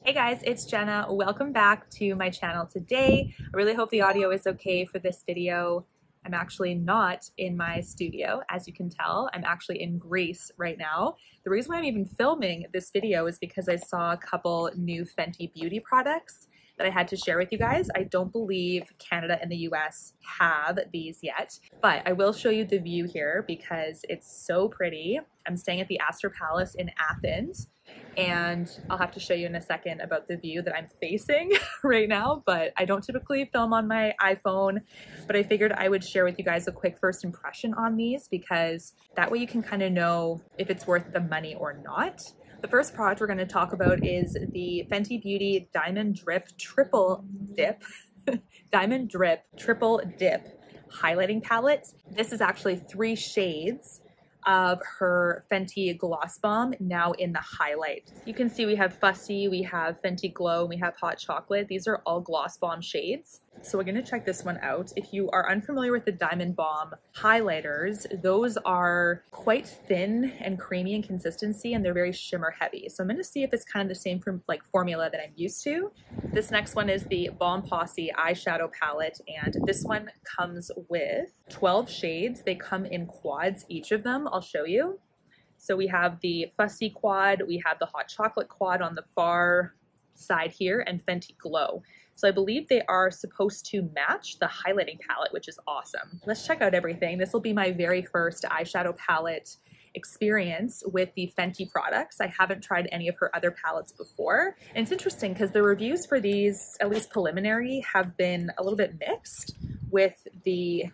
Hey guys, it's Jenna. Welcome back to my channel today. I really hope the audio is okay for this video. I'm actually not in my studio, as you can tell. I'm actually in Greece right now. The reason why I'm even filming this video is because I saw a couple new Fenty beauty products that I had to share with you guys. I don't believe Canada and the US have these yet, but I will show you the view here because it's so pretty. I'm staying at the Astor Palace in Athens, and I'll have to show you in a second about the view that I'm facing right now, but I don't typically film on my iPhone, but I figured I would share with you guys a quick first impression on these because that way you can kind of know if it's worth the money or not. The first product we're going to talk about is the Fenty Beauty Diamond Drip Triple Dip Diamond Drip Triple Dip Highlighting Palette. This is actually 3 shades of her Fenty Gloss Bomb now in the highlight. You can see we have Fussy, we have Fenty Glow, and we have Hot Chocolate. These are all Gloss Bomb shades. So we're gonna check this one out. If you are unfamiliar with the Diamond Bomb highlighters, those are quite thin and creamy in consistency, and they're very shimmer heavy. So I'm gonna see if it's kind of the same formula that I'm used to. This next one is the Bomb Posse eyeshadow palette, and this one comes with 12 shades. They come in quads, each of them. I'll show you. So we have the Fussy quad, we have the Hot Chocolate quad on the far side here, and Fenty Glow. So I believe they are supposed to match the highlighting palette, which is awesome. Let's check out everything. This will be my very first eyeshadow palette experience with the Fenty products. I haven't tried any of her other palettes before. And it's interesting because the reviews for these, at least preliminary, have been a little bit mixed with the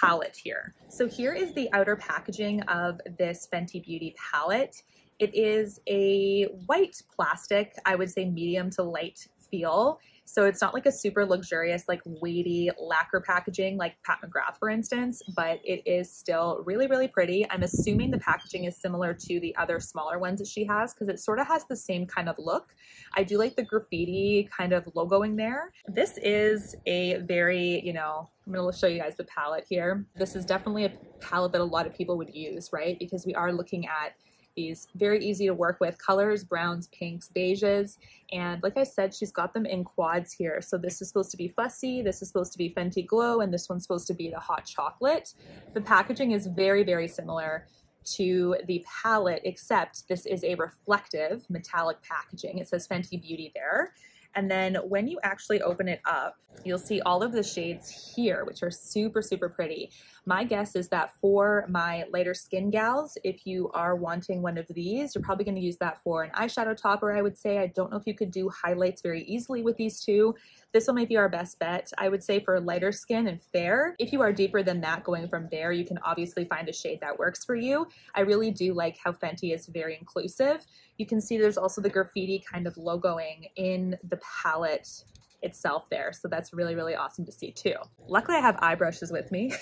palette here. So here is the outer packaging of this Fenty Beauty palette. It is a white plastic, I would say medium to light feel. So it's not like a super luxurious, like weighty lacquer packaging like Pat McGrath, for instance, but it is still really, really pretty. I'm assuming the packaging is similar to the other smaller ones that she has because it sort of has the same kind of look. I do like the graffiti kind of logoing there. This is a very, I'm going to show you guys the palette here. This is definitely a palette that a lot of people would use, right? Because we are looking at these very easy to work with colors, browns, pinks, beiges, and like I said, she's got them in quads here. So this is supposed to be Fussy, this is supposed to be Fenty Glow, and this one's supposed to be the Hot Chocolate. The packaging is very, very similar to the palette, except this is a reflective metallic packaging. It says Fenty Beauty there. And then when you actually open it up, you'll see all of the shades here, which are super, super pretty. My guess is that for my lighter skin gals, if you are wanting one of these, you're probably going to use that for an eyeshadow topper, I would say. I don't know if you could do highlights very easily with these two. This one might be our best bet, I would say, for lighter skin and fair. If you are deeper than that, going from there, you can obviously find a shade that works for you. I really do like how Fenty is very inclusive. You can see there's also the graffiti kind of logoing in the palette itself there. So that's really, really awesome to see too. Luckily I have eye brushes with me.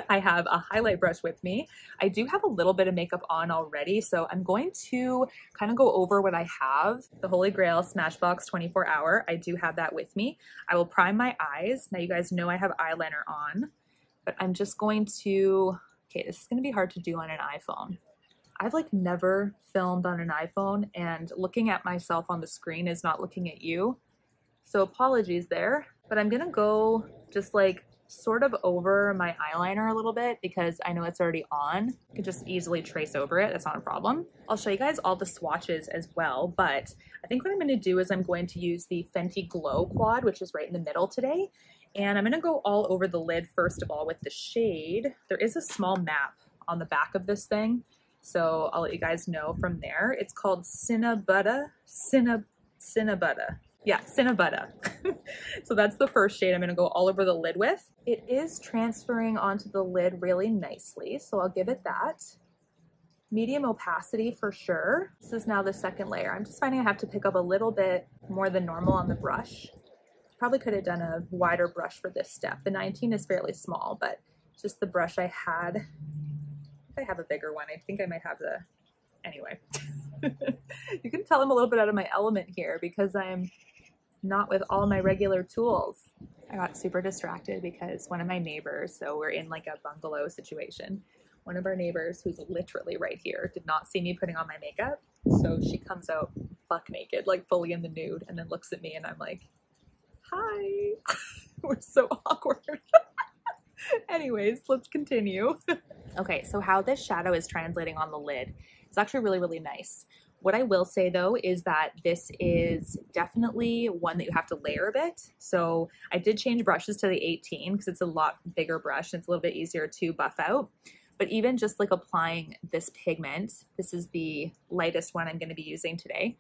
I have a highlight brush with me. I do have a little bit of makeup on already. So I'm going to kind of go over what I have. The Holy Grail Smashbox 24 Hour. I do have that with me. I will prime my eyes. Now you guys know I have eyeliner on, but I'm just going to, okay, this is going to be hard to do on an iPhone. I've like never filmed on an iPhone, and looking at myself on the screen is not looking at you. So apologies there, but I'm gonna go just like sort of over my eyeliner a little bit because I know it's already on. I could just easily trace over it, that's not a problem. I'll show you guys all the swatches as well, but I think what I'm gonna do is I'm going to use the Fenty Glow quad, which is right in the middle today. And I'm gonna go all over the lid first of all with the shade. There is a small map on the back of this thing, so I'll let you guys know from there. It's called Cinnabutta. Yeah, Cinnabutta. So that's the first shade I'm gonna go all over the lid with. It is transferring onto the lid really nicely, so I'll give it that. Medium opacity for sure. This is now the second layer. I'm just finding I have to pick up a little bit more than normal on the brush. Probably could have done a wider brush for this step. The 19 is fairly small, but just the brush I had. If I have a bigger one, I think I might have the, anyway. You can tell I'm a little bit out of my element here because I'm not with all my regular tools. I got super distracted because one of my neighbors, so we're in like a bungalow situation, one of our neighbors who's literally right here did not see me putting on my makeup, so she comes out buck naked, like fully in the nude, and then looks at me and I'm like, hi. We're so awkward. Anyways, let's continue. Okay, so how this shadow is translating on the lid is actually really, really nice. What I will say though is that this is definitely one that you have to layer a bit. So I did change brushes to the 18 because it's a lot bigger brush and it's a little bit easier to buff out. But even just like applying this pigment, this is the lightest one I'm going to be using today.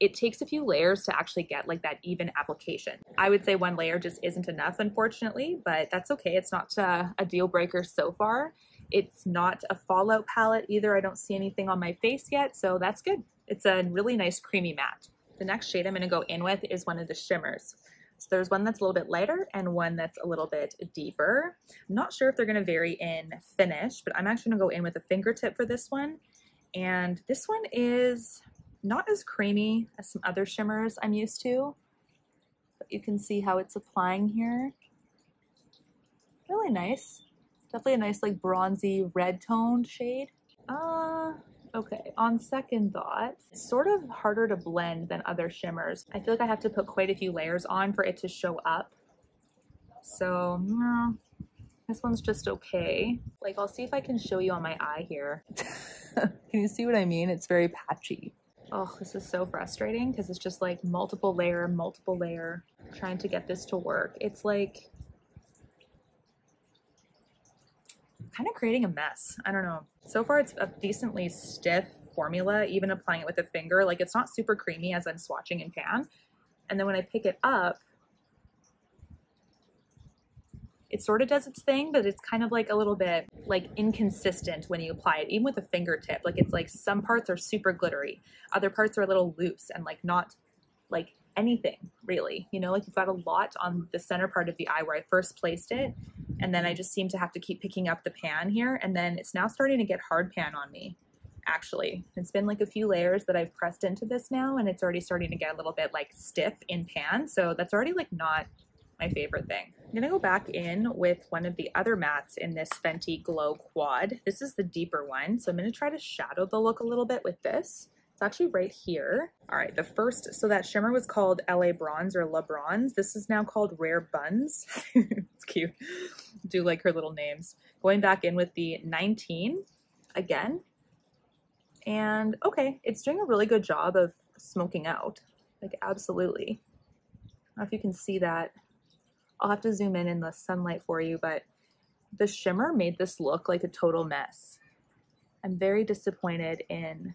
It takes a few layers to actually get like that even application. I would say one layer just isn't enough, unfortunately, but that's okay. It's not a deal breaker so far. It's not a fallout palette either. I don't see anything on my face yet, so that's good. It's a really nice creamy matte. The next shade I'm going to go in with is one of the shimmers. So there's one that's a little bit lighter and one that's a little bit deeper. I'm not sure if they're going to vary in finish, but I'm actually going to go in with a fingertip for this one. And this one is not as creamy as some other shimmers I'm used to, but you can see how it's applying here. Really nice. Definitely a nice like bronzy red toned shade. Okay, on second thought, it's sort of harder to blend than other shimmers. I feel like I have to put quite a few layers on for it to show up. So this one's just okay. Like I'll see if I can show you on my eye here. Can you see what I mean? It's very patchy. Oh, this is so frustrating because it's just like multiple layer, trying to get this to work. It's like kind of creating a mess. I don't know. So far it's a decently stiff formula, even applying it with a finger. Like it's not super creamy as I'm swatching in pan. And then when I pick it up, it sort of does its thing, but it's kind of like a little bit like inconsistent when you apply it, even with a fingertip. Like it's like some parts are super glittery, other parts are a little loose and like not like anything really, you know, like you've got a lot on the center part of the eye where I first placed it. And then I just seem to have to keep picking up the pan here. And then it's now starting to get hard pan on me. Actually, it's been like a few layers that I've pressed into this now, and it's already starting to get a little bit like stiff in pan. So that's already like not my favorite thing. I'm gonna go back in with one of the other mattes in this Fenty Glow Quad. This is the deeper one. So I'm gonna try to shadow the look a little bit with this. It's actually right here. All right, the first, so that shimmer was called LA Bronze or La Bronze. This is now called Rare Buns. It's cute. Do like her little names. Going back in with the 19 again. And okay, it's doing a really good job of smoking out. Like absolutely. I don't know if you can see that. I'll have to zoom in the sunlight for you, but the shimmer made this look like a total mess. I'm very disappointed in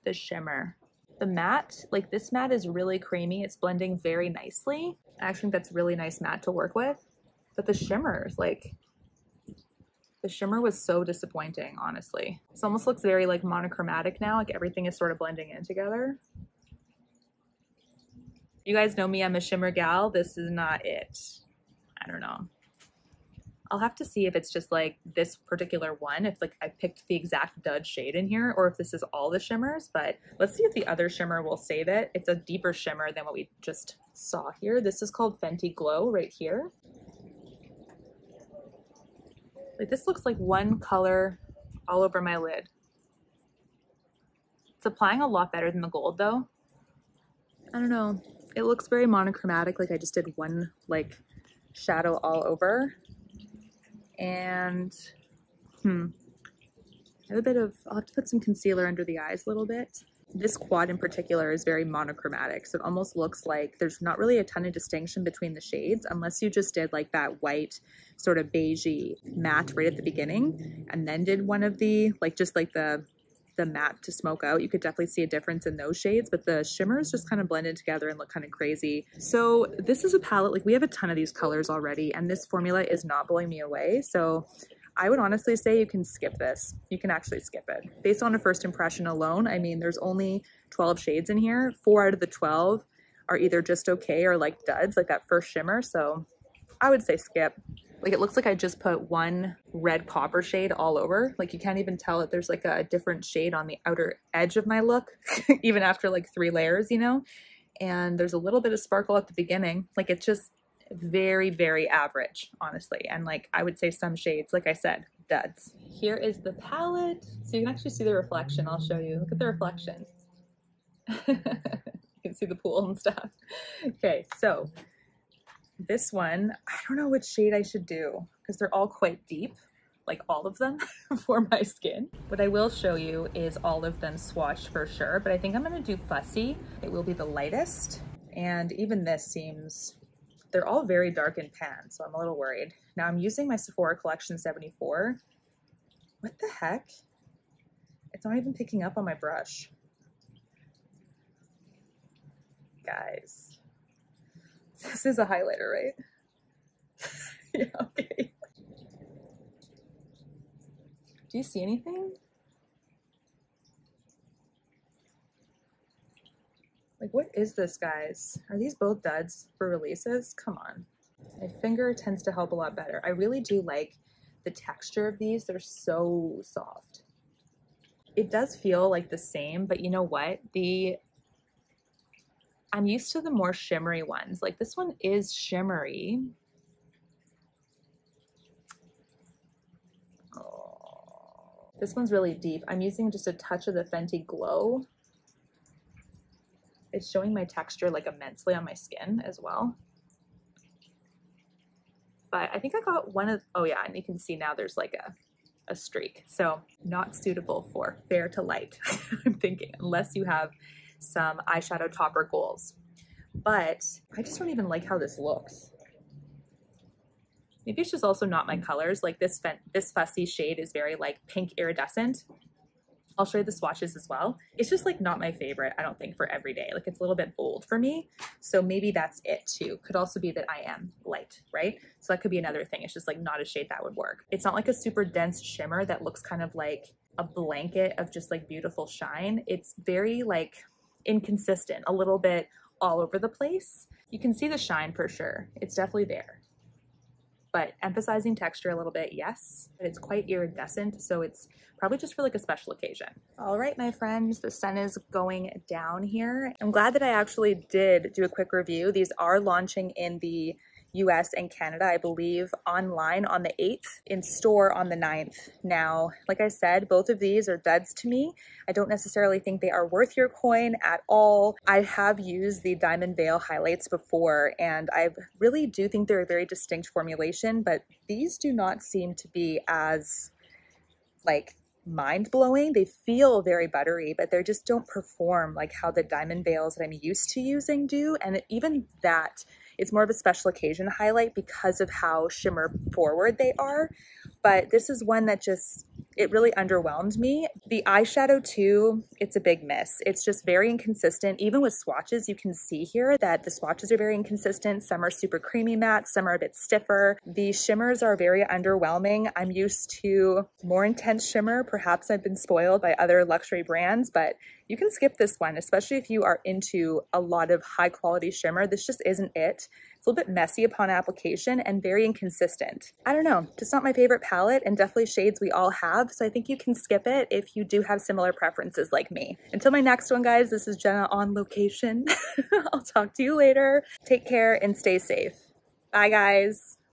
the shimmer. The matte, like this matte is really creamy. It's blending very nicely. I actually think that's really nice matte to work with. But the shimmers, like, the shimmer was so disappointing, honestly. This almost looks very like monochromatic now, like everything is sort of blending in together. You guys know me, I'm a shimmer gal. This is not it. I don't know. I'll have to see if it's just like this particular one, if like I picked the exact dud shade in here, or if this is all the shimmers, but let's see if the other shimmer will save it. It's a deeper shimmer than what we just saw here. This is called Fenty Glow right here. Like this looks like one color all over my lid. It's applying a lot better than the gold though. I don't know. It looks very monochromatic, like I just did one like shadow all over. And I have a bit of, I'll have to put some concealer under the eyes a little bit. This quad in particular is very monochromatic, so it almost looks like there's not really a ton of distinction between the shades unless you just did like that white sort of beigey matte right at the beginning and then did one of the like just like the matte to smoke out. You could definitely see a difference in those shades, but the shimmers just kind of blended together and look kind of crazy. So this is a palette, like we have a ton of these colors already, and this formula is not blowing me away. So I would honestly say you can skip this. You can actually skip it. Based on a first impression alone, I mean, there's only 12 shades in here. 4 out of the 12 are either just okay or like duds, like that first shimmer. So I would say skip. Like it looks like I just put one red copper shade all over. Like you can't even tell that there's like a different shade on the outer edge of my look, even after like 3 layers, you know? And there's a little bit of sparkle at the beginning. Like it's just very, very average, honestly. And like I would say some shades, like I said, duds. Here is the palette. So you can actually see the reflection. I'll show you. Look at the reflection. You can see the pool and stuff. Okay, so this one, I don't know which shade I should do because they're all quite deep, like all of them for my skin. What I will show you is all of them swatched for sure, but I think I'm gonna do Fussy. It will be the lightest. And even this seems, they're all very dark and pan, so I'm a little worried. Now I'm using my Sephora Collection 74. What the heck? It's not even picking up on my brush. Guys, this is a highlighter, right? Yeah, okay. Do you see anything? Like, what is this, guys? Are these both duds for releases? Come on. My finger tends to help a lot better. I really do like the texture of these. They're so soft. It does feel like the same, but you know what? I'm used to the more shimmery ones. Like this one is shimmery. Oh, this one's really deep. I'm using just a touch of the Fenty Glow. It's showing my texture like immensely on my skin as well. But I think I got one of, oh yeah, and you can see now there's like a streak. So not suitable for fair to light, I'm thinking, unless you have some eyeshadow topper goals. But I just don't even like how this looks. Maybe it's just also not my colors. Like this Fussy shade is very like pink iridescent. I'll show you the swatches as well. It's just like not my favorite, I don't think, for every day. Like it's a little bit bold for me. So maybe that's it too. Could also be that I am light, right? So that could be another thing. It's just like not a shade that would work. It's not like a super dense shimmer that looks kind of like a blanket of just like beautiful shine. It's very like inconsistent, a little bit all over the place. You can see the shine for sure. It's definitely there. But emphasizing texture a little bit, yes, but it's quite iridescent, so it's probably just for like a special occasion. All right, my friends, the sun is going down here. I'm glad that I actually did do a quick review. These are launching in the US and Canada, I believe, online on the 8th, in store on the 9th. Now, like I said, both of these are duds to me. I don't necessarily think they are worth your coin at all. I have used the Diamond Veil highlights before, and I really do think they're a very distinct formulation, but these do not seem to be as like mind-blowing. They feel very buttery, but they just don't perform like how the Diamond Veils that I'm used to using do. And even that, it's more of a special occasion highlight because of how shimmer forward they are. But this is one that just, it really underwhelmed me. The eyeshadow too, it's a big miss. It's just very inconsistent. Even with swatches, you can see here that the swatches are very inconsistent. Some are super creamy matte, some are a bit stiffer. The shimmers are very underwhelming. I'm used to more intense shimmer. Perhaps I've been spoiled by other luxury brands, but you can skip this one, especially if you are into a lot of high quality shimmer. This just isn't it. It's a little bit messy upon application and very inconsistent. I don't know, just not my favorite palette, and definitely shades we all have. So I think you can skip it if you do have similar preferences like me. Until my next one, guys, this is Jenna on location. I'll talk to you later. Take care and stay safe. Bye, guys.